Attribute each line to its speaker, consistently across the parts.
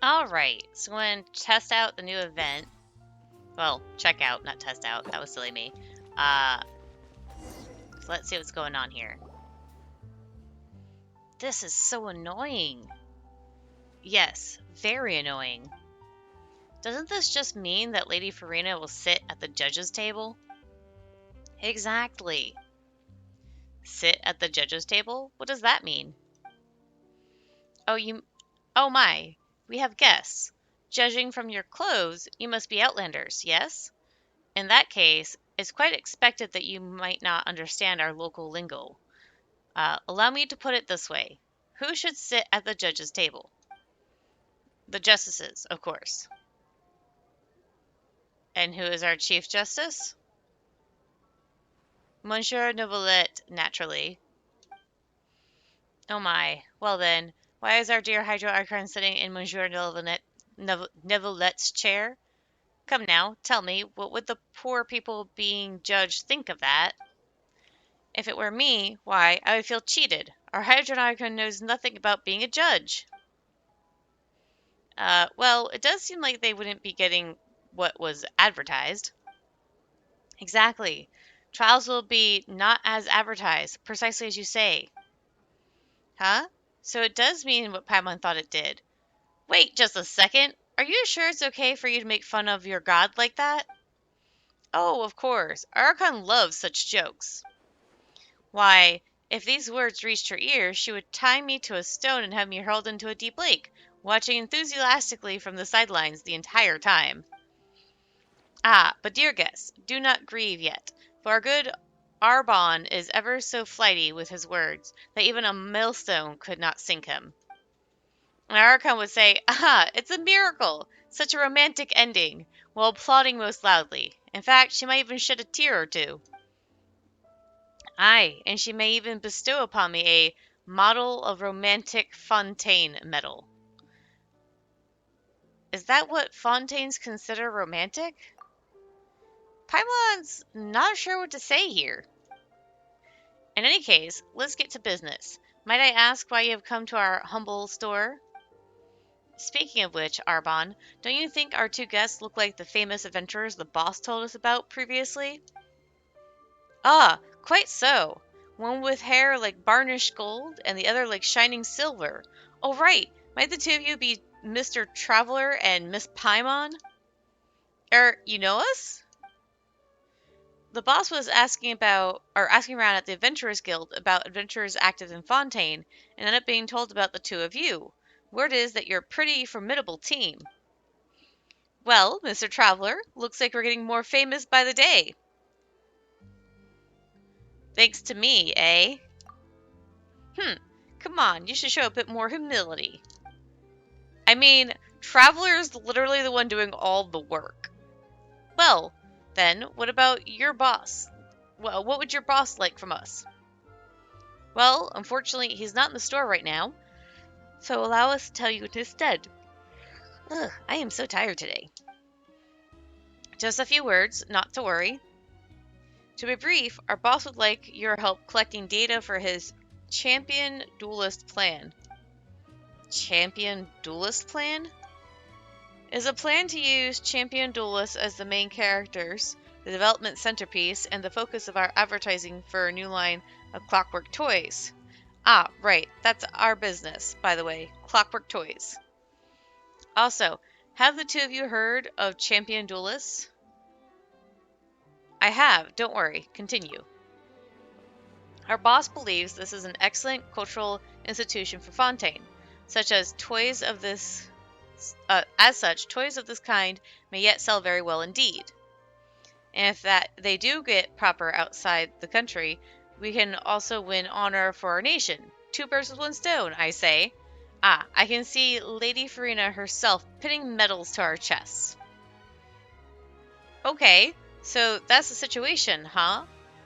Speaker 1: Alright, so I'm going to test out the new event. Well, check out, not test out. That was silly me. So let's see what's going on here. This is so annoying. Yes, very annoying. Doesn't this just mean that Lady Farina will sit at the judge's table? Exactly. Sit at the judge's table? What does that mean? Oh my, we have guests. Judging from your clothes, you must be Outlanders, yes? In that case, it's quite expected that you might not understand our local lingo. Allow me to put it this way. Who should sit at the judge's table? The justices, of course. And who is our Chief Justice? Monsieur Neuvillette, naturally. Oh my. Well then, why is our dear Hydroarchon sitting in Monsieur Neuvillette's chair? Come now, tell me, what would the poor people being judged think of that? If it were me, why, I would feel cheated. Our Hydroarchon knows nothing about being a judge. Well, it does seem like they wouldn't be getting what was advertised. Exactly. Trials will be not as advertised, precisely as you say. Huh? So it does mean what Paimon thought it did. Wait just a second. Are you sure it's okay for you to make fun of your god like that? Oh, of course. Archon loves such jokes. Why, if these words reached her ears, she would tie me to a stone and have me hurled into a deep lake, watching enthusiastically from the sidelines the entire time. Ah, but dear guests, do not grieve yet, for our good Arbon is ever so flighty with his words, that even a millstone could not sink him. And Archon would say, "Ah, it's a miracle! Such a romantic ending," while applauding most loudly. In fact, she might even shed a tear or two. Aye, and she may even bestow upon me a Model of Romantic Fontaine medal. Is that what Fontaines consider romantic? Paimon's not sure what to say here. In any case, let's get to business. Might I ask why you have come to our humble store? Speaking of which, Arbon, don't you think our two guests look like the famous adventurers the boss told us about previously? Ah, quite so. One with hair like varnished gold, and the other like shining silver. Oh, right. Might the two of you be Mr. Traveler and Miss Paimon? You know us? The boss was asking around at the Adventurers Guild about adventurers active in Fontaine, and ended up being told about the two of you. Word is that you're a pretty formidable team. Well, Mr. Traveler, looks like we're getting more famous by the day. Thanks to me, eh? Come on, you should show a bit more humility. I mean, Traveler's literally the one doing all the work. Well, then, what about your boss? Well, what would your boss like from us? Well, unfortunately, he's not in the store right now, so allow us to tell you instead. Ugh, I am so tired today. Just a few words, not to worry. To be brief, our boss would like your help collecting data for his Champion Duelist plan. Champion Duelist plan? Is a plan to use Champion Duelists as the main characters, the development centerpiece, and the focus of our advertising for our new line of Clockwork Toys. Ah, right, that's our business, by the way, Clockwork Toys. Also, have the two of you heard of Champion Duelists? I have, don't worry, continue. Our boss believes this is an excellent cultural institution for Fontaine, such as toys of this toys of this kind may yet sell very well indeed. And if that they do get proper outside the country, we can also win honor for our nation. Two birds with one stone, I say. Ah, I can see Lady Farina herself pinning medals to our chests. Okay, so that's the situation, huh?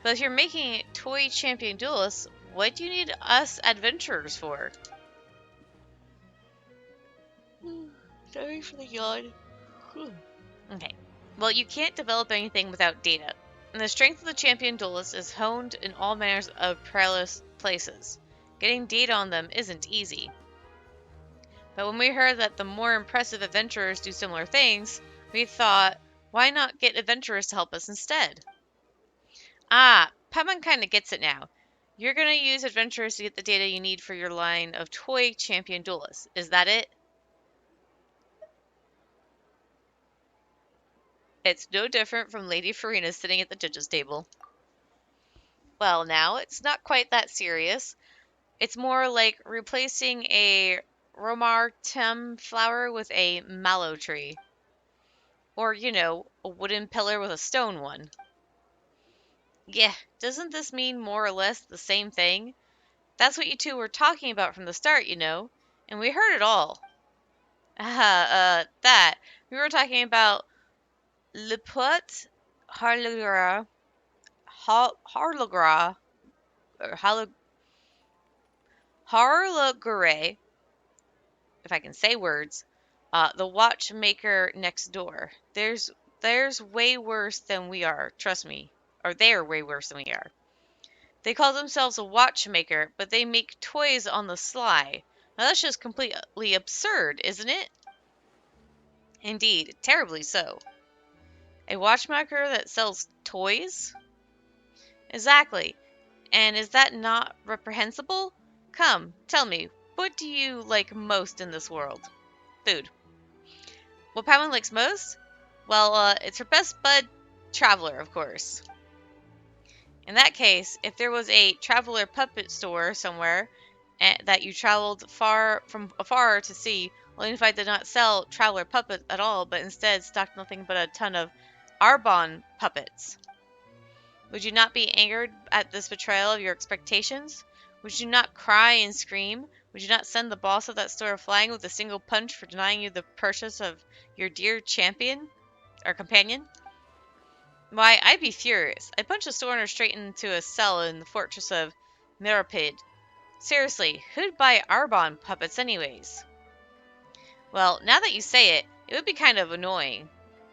Speaker 1: But if you're making toy champion duelists, what do you need us adventurers for? Sorry for the yawn. Okay. Well, you can't develop anything without data. And the strength of the champion duelist is honed in all manners of perilous places. Getting data on them isn't easy. But when we heard that the more impressive adventurers do similar things, we thought, why not get adventurers to help us instead? Ah, Paimon kinda gets it now. You're gonna use adventurers to get the data you need for your line of toy champion duelists. Is that it? It's no different from Lady Farina sitting at the judges' table. Well, now, it's not quite that serious. It's more like replacing a Romartem flower with a mallow tree. Or, a wooden pillar with a stone one. Yeah, doesn't this mean more or less the same thing? That's what you two were talking about from the start, and we heard it all. That. We were talking about Le Pot Harlegra, Harlegra, or Harlegra, if I can say words, the watchmaker next door. There's way worse than we are, trust me. Or they're way worse than we are. They call themselves a watchmaker, but they make toys on the sly. Now that's just completely absurd, isn't it? Indeed, terribly so. A watchmaker that sells toys? Exactly. And is that not reprehensible? Come, tell me, what do you like most in this world? Food. What Paimon likes most? Well, it's her best bud, Traveler, of course. In that case, if there was a Traveler puppet store somewhere that you traveled from afar to see, only if I did not sell Traveler puppets at all, but instead stocked nothing but a ton of Arbonne puppets. Would you not be angered at this betrayal of your expectations? Would you not cry and scream? Would you not send the boss of that store flying with a single punch for denying you the purchase of your dear champion or companion? Why, I'd be furious. I'd punch the store owner straight into a cell in the fortress of Mirapid. Seriously, who'd buy Arbonne puppets anyways? Well, now that you say it, it would be kind of annoying.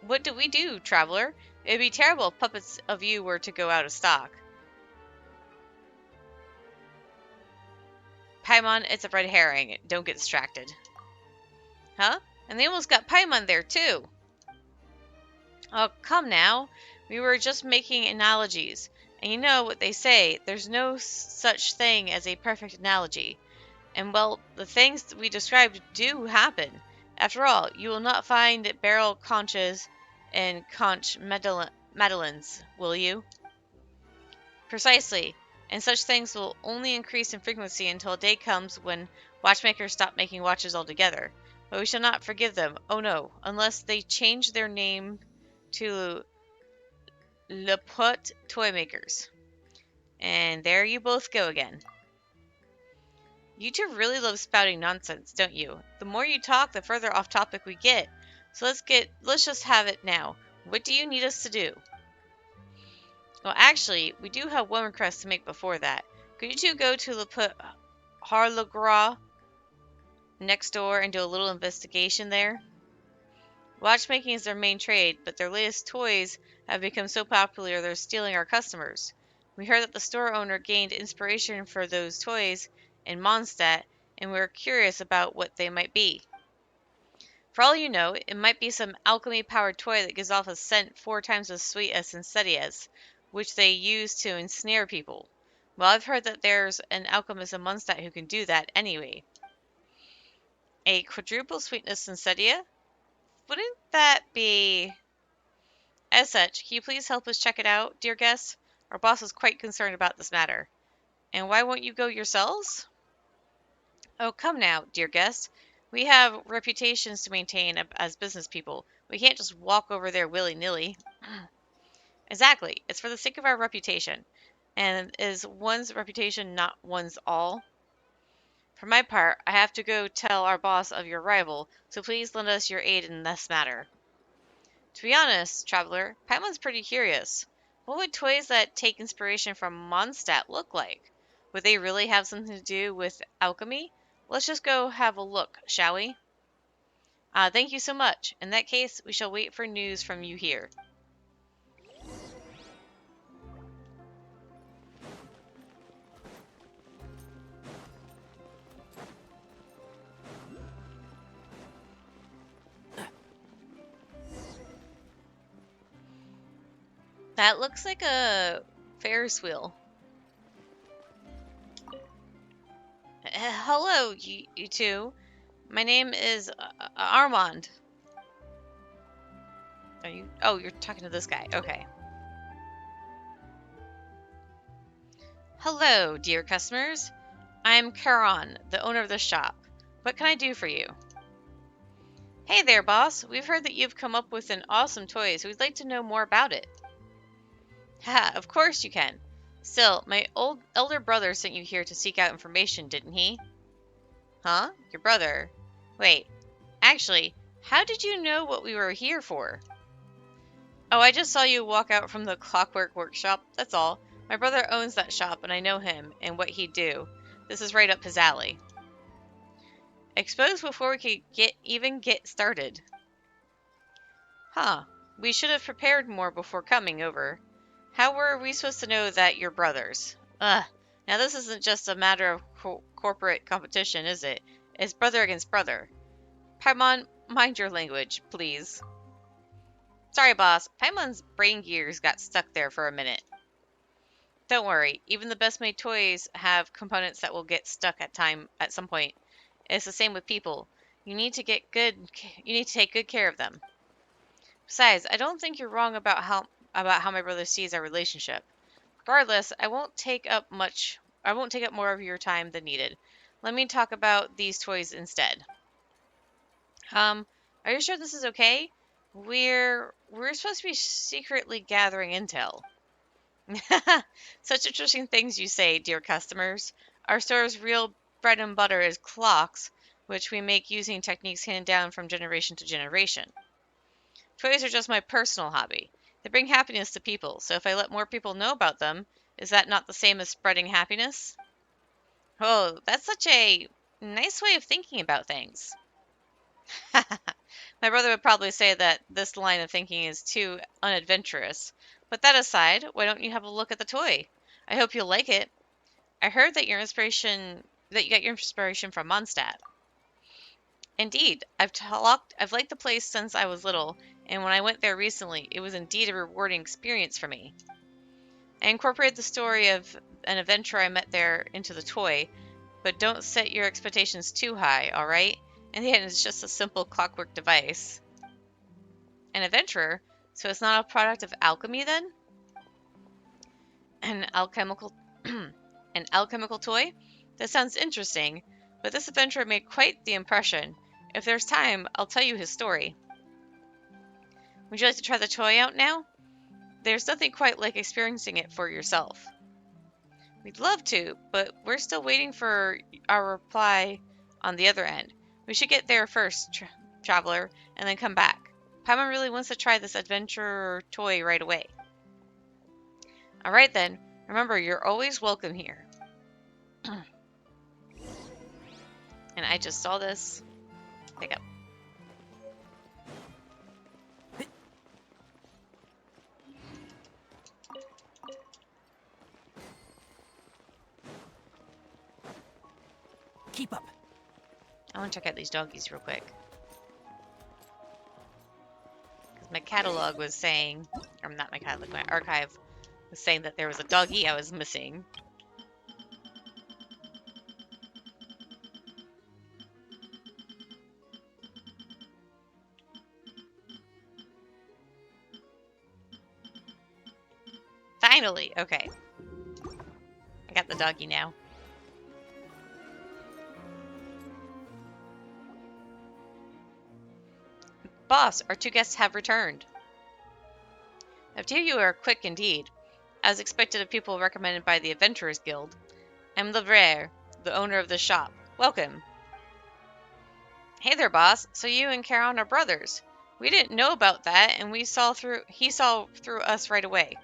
Speaker 1: What do we do, Traveler? It would be terrible if puppets of you were to go out of stock. Paimon, it's a red herring. Don't get distracted. Huh? And they almost got Paimon there, too. Oh, come now. We were just making analogies. And you know what they say, there's no such thing as a perfect analogy. And well, the things we described do happen. After all, you will not find barrel conches and conch madeleines, will you? Precisely. And such things will only increase in frequency until a day comes when watchmakers stop making watches altogether. But we shall not forgive them, oh no, unless they change their name to Le Pot Toymakers. And there you both go again. You two really love spouting nonsense, don't you? The more you talk, the further off topic we get. So let's just have it now. What do you need us to do? Well, actually, we do have one request to make before that. Could you two go to Le Pot Harlegra next door and do a little investigation there? Watchmaking is their main trade, but their latest toys have become so popular they're stealing our customers. We heard that the store owner gained inspiration for those toys in Mondstadt, and we're curious about what they might be. For all you know, it might be some alchemy-powered toy that gives off a scent 4 times as sweet as Sincetia's, which they use to ensnare people. Well, I've heard that there's an alchemist in Mondstadt who can do that anyway. A quadruple sweetness Sincetia? Wouldn't that be... As such, can you please help us check it out, dear guests? Our boss is quite concerned about this matter. And why won't you go yourselves? Oh, come now, dear guest. We have reputations to maintain as business people. We can't just walk over there willy-nilly. Exactly. It's for the sake of our reputation. And is one's reputation not one's all? For my part, I have to go tell our boss of your arrival, so please lend us your aid in this matter. To be honest, Traveler, Paimon's pretty curious. What would toys that take inspiration from Mondstadt look like? Would they really have something to do with alchemy? Let's just go have a look, shall we? Thank you so much. In that case, we shall wait for news from you here. That looks like a Ferris wheel. Hello, you two. My name is Armand. Are you? Oh, you're talking to this guy. Okay. Hello, dear customers. I'm Karan, the owner of the shop. What can I do for you? Hey there, boss. We've heard that you've come up with an awesome toy, so we'd like to know more about it. Ha, of course you can. Still, my elder brother sent you here to seek out information, didn't he? Huh? Your brother? Wait, actually, how did you know what we were here for? Oh, I just saw you walk out from the Clockwork Workshop, that's all. My brother owns that shop, and I know him and what he'd do. This is right up his alley. Expose before we could even get started. Huh. We should have prepared more before coming over. How were we supposed to know that you're brothers? Ugh. Now this isn't just a matter of corporate competition, is it? It's brother against brother. Paimon, mind your language, please. Sorry, boss. Paimon's brain gears got stuck there for a minute. Don't worry. Even the best-made toys have components that will get stuck at some point. It's the same with people. You need to take good care of them. Besides, I don't think you're wrong about how my brother sees our relationship. Regardless, I won't take up more of your time than needed. Let me talk about these toys instead. Are you sure this is okay? We're supposed to be secretly gathering intel. Such interesting things you say, dear customers. Our store's real bread and butter is clocks, which we make using techniques handed down from generation to generation. Toys are just my personal hobby. They bring happiness to people, so if I let more people know about them, is that not the same as spreading happiness? Oh, that's such a nice way of thinking about things. My brother would probably say that this line of thinking is too unadventurous. But that aside, why don't you have a look at the toy? I hope you'll like it. I heard that you got your inspiration from Mondstadt. Indeed, I've liked the place since I was little, and when I went there recently, it was indeed a rewarding experience for me. I incorporated the story of an adventurer I met there into the toy, but don't set your expectations too high, alright? In the end, it's just a simple clockwork device. An adventurer? So it's not a product of alchemy then? An alchemical an alchemical toy? That sounds interesting, but this adventurer made quite the impression. If there's time, I'll tell you his story. Would you like to try the toy out now? There's nothing quite like experiencing it for yourself. We'd love to, but we're still waiting for our reply on the other end. We should get there first, traveler, and then come back. Paimon really wants to try this adventure toy right away. Alright then, remember you're always welcome here. And I just saw this. Pick up.
Speaker 2: Keep up.
Speaker 1: I want to check out these doggies real quick. Because my catalog was saying, or not my catalog, my archive was saying that there was a doggie I was missing. Finally! Okay. I got the doggie now. Boss, our two guests have returned. I fear you are quick indeed, as expected of people recommended by the Adventurers Guild. I'm Livre, the owner of this shop. Welcome. Hey there, boss. So you and Charon are brothers. We didn't know about that, and he saw through us right away.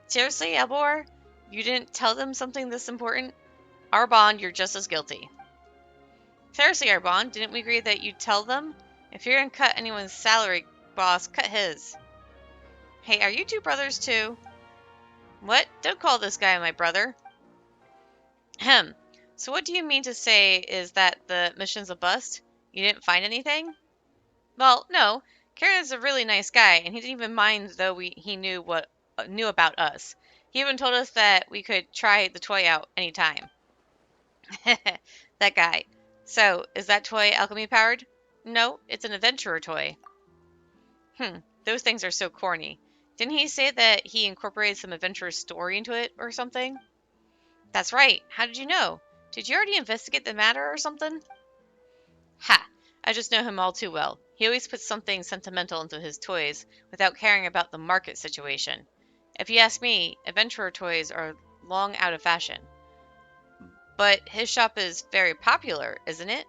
Speaker 1: Seriously, Elbor? You didn't tell them something this important? Arbon, you're just as guilty. Seriously, Arbon, didn't we agree that you'd tell them? If you're gonna cut anyone's salary, boss, cut his. Hey, are you two brothers too? What? Don't call this guy my brother. Ahem. So what do you mean to say is that the mission's a bust? You didn't find anything? Well, no. Karen is a really nice guy, and he didn't even mind though he knew what knew about us. He even told us that we could try the toy out anytime. That guy. So, is that toy alchemy powered? No, it's an adventurer toy. Those things are so corny. Didn't he say that he incorporated some adventurous story into it or something? That's right. How did you know? Did you already investigate the matter or something? Ha! I just know him all too well. He always puts something sentimental into his toys without caring about the market situation. If you ask me, adventurer toys are long out of fashion. But his shop is very popular, isn't it?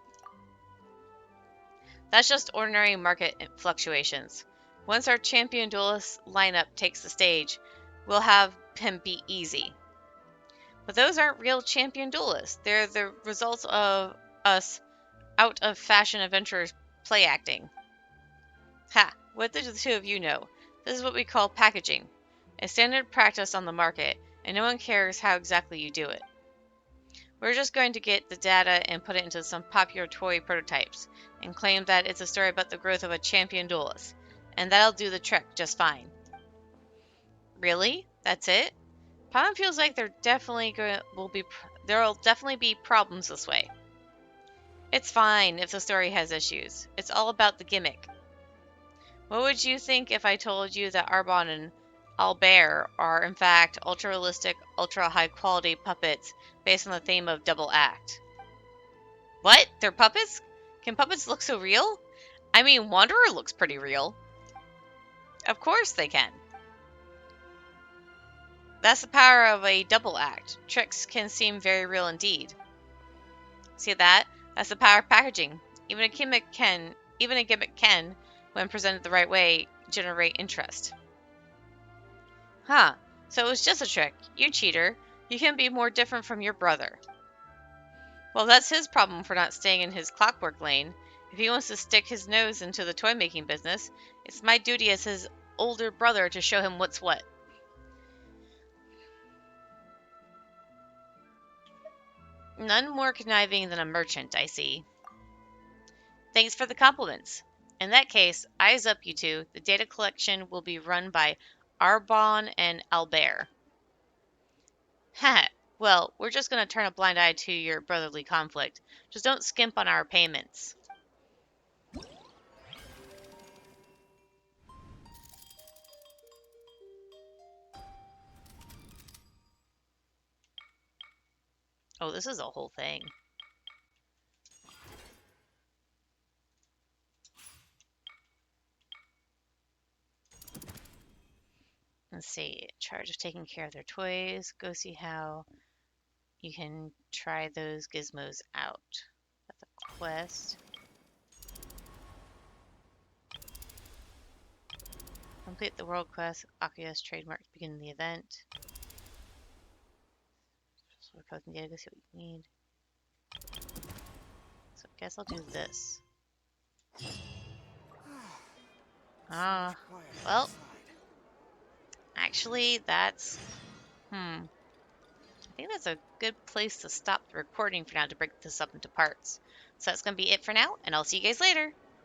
Speaker 1: That's just ordinary market fluctuations. Once our champion duelist lineup takes the stage, we'll have him be easy. But those aren't real champion duelists. They're the results of us out of fashion adventurers play acting. Ha! What did the two of you know? This is what we call packaging. A standard practice on the market, and no one cares how exactly you do it. We're just going to get the data and put it into some popular toy prototypes, and claim that it's a story about the growth of a champion duelist. And that'll do the trick just fine. Really? That's it? Paimon feels like there'll definitely be problems this way. It's fine if the story has issues. It's all about the gimmick. What would you think if I told you that Arbonne and Albert are in fact ultra-realistic, ultra-high-quality puppets based on the theme of Double Act? What? They're puppets? Can puppets look so real? I mean, Wanderer looks pretty real. Of course they can. That's the power of a double act. Tricks can seem very real indeed. See that? That's the power of packaging. Even a gimmick can, when presented the right way, generate interest. Huh. So it was just a trick. You cheater. You can be more different from your brother. Well, that's his problem for not staying in his clockwork lane. If he wants to stick his nose into the toy-making business, it's my duty as his older brother to show him what's what. None more conniving than a merchant, I see. Thanks for the compliments. In that case, eyes up, you two. The data collection will be run by Arbonne and Albert. Ha! Well, we're just going to turn a blind eye to your brotherly conflict. Just don't skimp on our payments. Oh, this is a whole thing. Let's see. Charge of taking care of their toys. Go see how you can try those gizmos out. That's a quest. Complete the world quest. Akia's trademark to begin the event. So we're collecting data. Go see what you need. So I guess I'll do this. Well, actually, that's, I think that's a good place to stop the recording for now to break this up into parts. So that's going to be it for now, and I'll see you guys later.